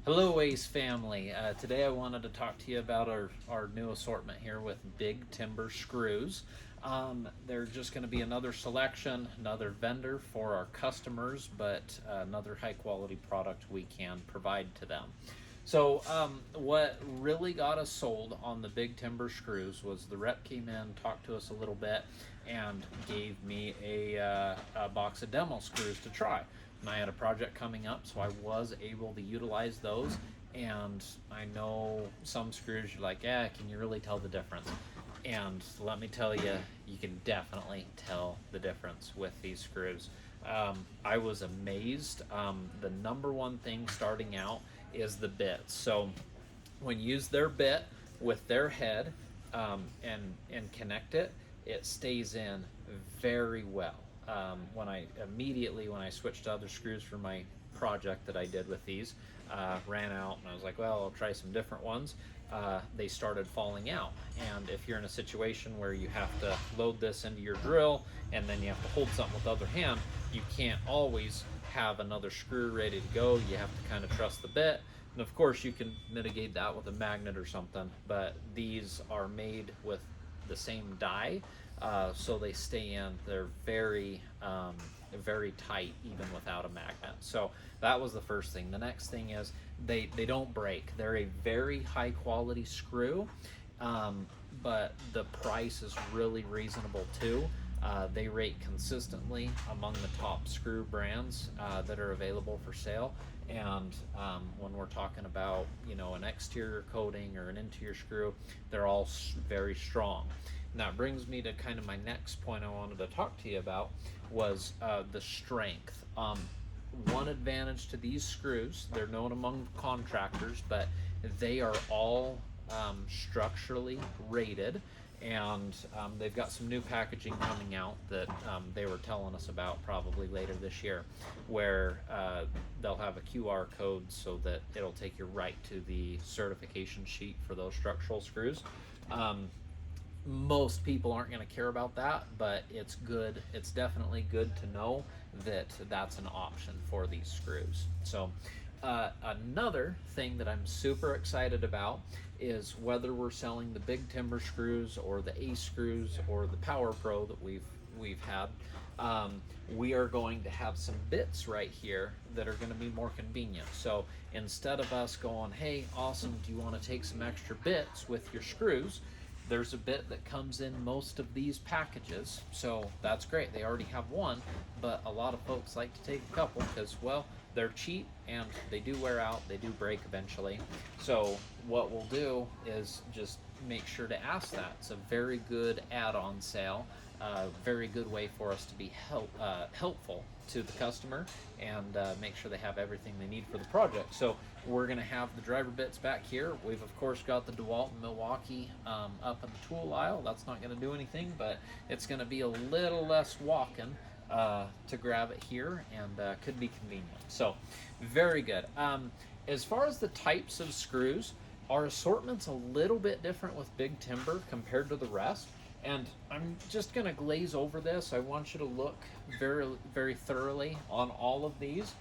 Hello Ace family. Today I wanted to talk to you about our new assortment here with Big Timber screws. They're just going to be another selection, another vendor for our customers, but another high quality product we can provide to them. So what really got us sold on the Big Timber screws was the rep came in, talked to us a little bit, and gave me a box of demo screws to try. And I had a project coming up, so I was able to utilize those. And I know some screws you're like, yeah, can you really tell the difference? And let me tell you, you can definitely tell the difference with these screws. I was amazed. The number one thing starting out is the bits. So when you use their bit with their head and connect it, it stays in very well. When I switched to other screws for my project that I did with these, ran out and I was like, well, I'll try some different ones. They started falling out, and if you're in a situation where you have to load this into your drill and then you have to hold something with the other hand, you can't always have another screw ready to go. You have to kind of trust the bit, and of course you can mitigate that with a magnet or something, but these are made with the same die, so they stay in. They're very very tight even without a magnet. So that was the first thing. The next thing is they don't break. They're a very high quality screw, but the price is really reasonable too. They rate consistently among the top screw brands that are available for sale. And when we're talking about, an exterior coating or an interior screw, they're all very strong. And that brings me to kind of my next point I wanted to talk to you about was the strength. One advantage to these screws, they're known among contractors, but they are all structurally rated, and they've got some new packaging coming out that they were telling us about probably later this year, where they'll have a QR code so that it'll take you right to the certification sheet for those structural screws. Most people aren't going to care about that, but it's good. It's definitely good to know that that's an option for these screws. So another thing that I'm super excited about is whether we're selling the Big Timber screws or the Ace screws or the Power Pro that we've had, we are going to have some bits right here that are going to be more convenient. So instead of us going, hey, awesome, do you want to take some extra bits with your screws? There's a bit that comes in most of these packages, so that's great. They already have one, but a lot of folks like to take a couple because, well, they're cheap and they do wear out, they do break eventually. So what we'll do is just make sure to ask that. It's a very good add-on sale, very good way for us to be helpful to the customer and make sure they have everything they need for the project. So we're going to have the driver bits back here. We've of course got the DeWalt and Milwaukee up in the tool aisle. That's not going to do anything, but it's going to be a little less walking to grab it here, and could be convenient. So very good. As far as the types of screws, our assortment's a little bit different with Big Timber compared to the rest. And I'm just going to glaze over this. I want you to look very, very thoroughly on all of these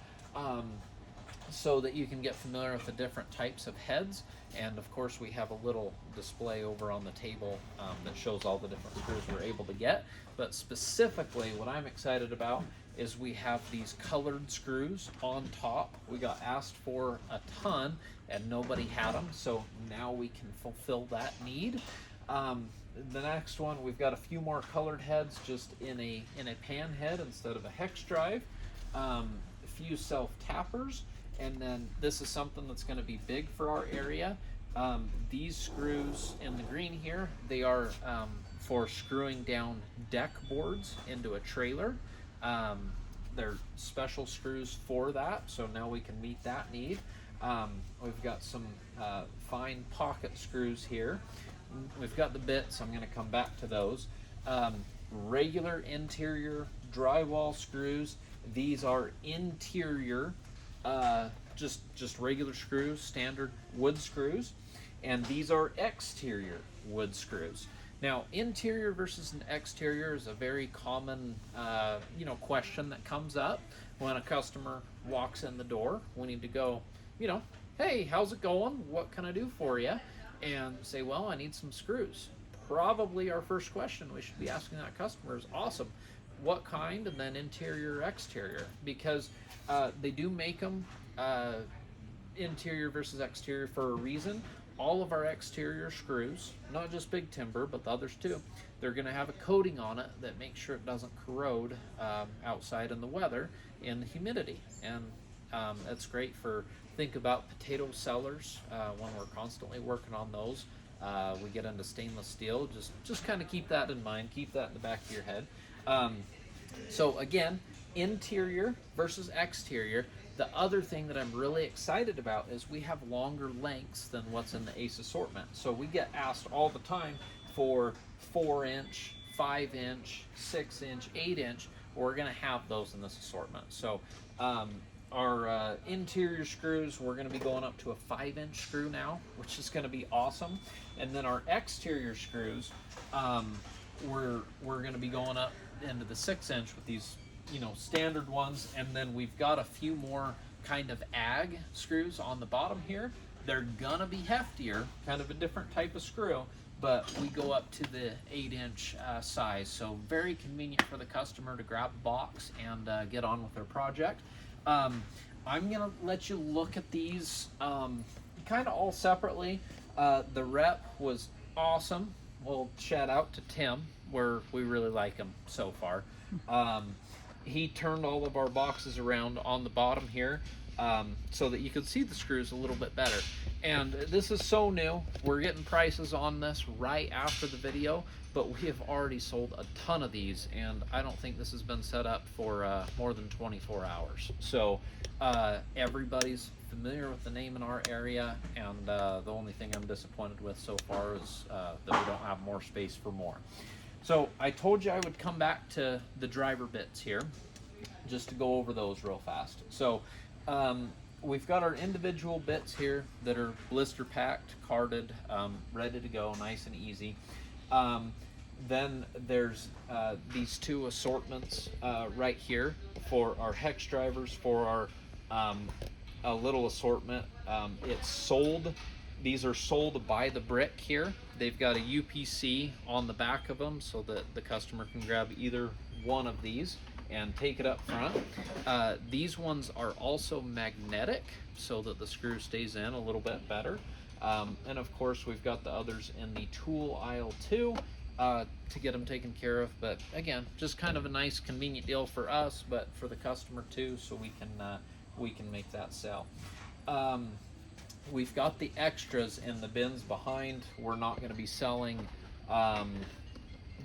so that you can get familiar with the different types of heads. And of course, we have a little display over on the table that shows all the different screws we're able to get. But specifically, what I'm excited about is we have these colored screws on top. We got asked for a ton and nobody had them, so now we can fulfill that need. The next one, we've got a few more colored heads just in a pan head instead of a hex drive. A few self tappers, and then this is something that's going to be big for our area. These screws in the green here, they are for screwing down deck boards into a trailer. They're special screws for that, so now we can meet that need. We've got some fine pocket screws here. We've got the bits. I'm going to come back to those. Regular interior drywall screws. These are interior, just regular screws, standard wood screws, and these are exterior wood screws. Now, interior versus an exterior is a very common, question that comes up when a customer walks in the door. We need to go, hey, how's it going? What can I do for you? And say, well, I need some screws. Probably our first question we should be asking that customer is, awesome, what kind? And then interior, exterior, because they do make them interior versus exterior for a reason. All of our exterior screws, not just Big Timber, but the others too, they're going to have a coating on it that makes sure it doesn't corrode outside in the weather, in the humidity. And that's great for, think about potato cellars when we're constantly working on those. We get into stainless steel. Just kind of keep that in mind. Keep that in the back of your head. So again, interior versus exterior. The other thing that I'm really excited about is we have longer lengths than what's in the Ace assortment. So we get asked all the time for 4-inch, 5-inch, 6-inch, 8-inch. We're going to have those in this assortment. So our interior screws, we're going to be going up to a 5-inch screw now, which is going to be awesome. And then our exterior screws, we're going to be going up into the 6-inch with these, you know, standard ones. And then we've got a few more kind of ag screws on the bottom here. They're gonna be heftier, kind of a different type of screw, but we go up to the 8-inch size. So very convenient for the customer to grab a box and get on with their project. I'm gonna let you look at these kind of all separately. The rep was awesome. Well, shout out to Tim, where we really like him so far. He turned all of our boxes around on the bottom here so that you could see the screws a little bit better. And this is so new. We're getting prices on this right after the video, but we have already sold a ton of these, and I don't think this has been set up for more than 24 hours. So everybody's familiar with the name in our area, and the only thing I'm disappointed with so far is that we don't have more space for more. So I told you I would come back to the driver bits here just to go over those real fast. So we've got our individual bits here that are blister packed, carded, ready to go, nice and easy. Then there's these two assortments right here for our hex drivers, for our a little assortment. It's sold. These are sold by the brick here. They've got a UPC on the back of them so that the customer can grab either one of these and take it up front. These ones are also magnetic so that the screw stays in a little bit better. And of course we've got the others in the tool aisle too to get them taken care of. But again, just kind of a nice convenient deal for us, but for the customer too, so we can make that sell. We've got the extras in the bins behind. We're not going to be selling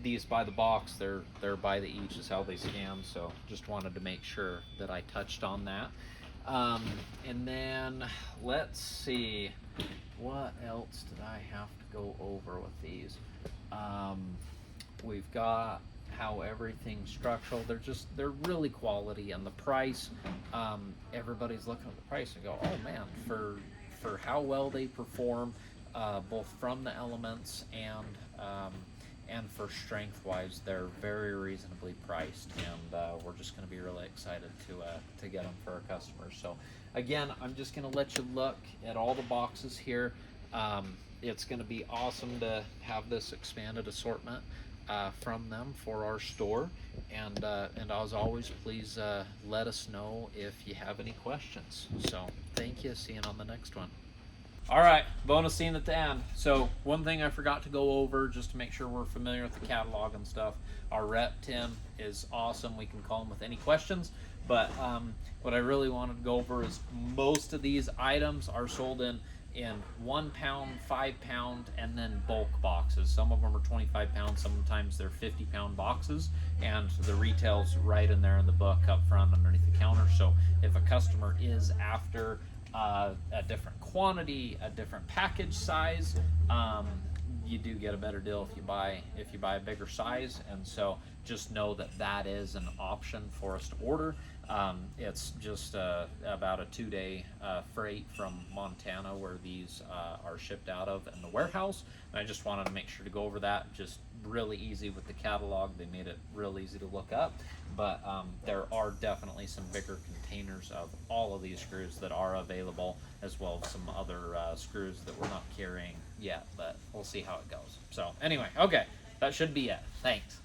these by the box. They're by the each is how they scan. So just wanted to make sure that I touched on that. And then let's see, what else did I have to go over with these? We've got how everything's structural. They're really quality, and the price. Everybody's looking at the price and go, oh man, for how well they perform, both from the elements and for strength wise, they're very reasonably priced, and we're just going to be really excited to get them for our customers. So again, I'm just going to let you look at all the boxes here. It's going to be awesome to have this expanded assortment from them for our store, and as always, please let us know if you have any questions. So thank you. See you on the next one. All right, bonus scene at the end. So one thing I forgot to go over, just to make sure we're familiar with the catalog and stuff, our rep Tim is awesome. We can call him with any questions, but what I really wanted to go over is most of these items are sold in 1 pound, 5 pound, and then bulk boxes. Some of them are 25 pounds, sometimes they're 50 pound boxes, and the retail's right in there in the book up front underneath the counter. So if a customer is after a different quantity, a different package size, you do get a better deal if you buy a bigger size. And so just know that that is an option for us to order. It's just about a 2-day freight from Montana where these are shipped out of in the warehouse. And I just wanted to make sure to go over that. Just really easy with the catalog. They made it real easy to look up. But there are definitely some bigger containers of all of these screws that are available, as well as some other screws that we're not carrying yet. But we'll see how it goes. So anyway, okay, that should be it. Thanks.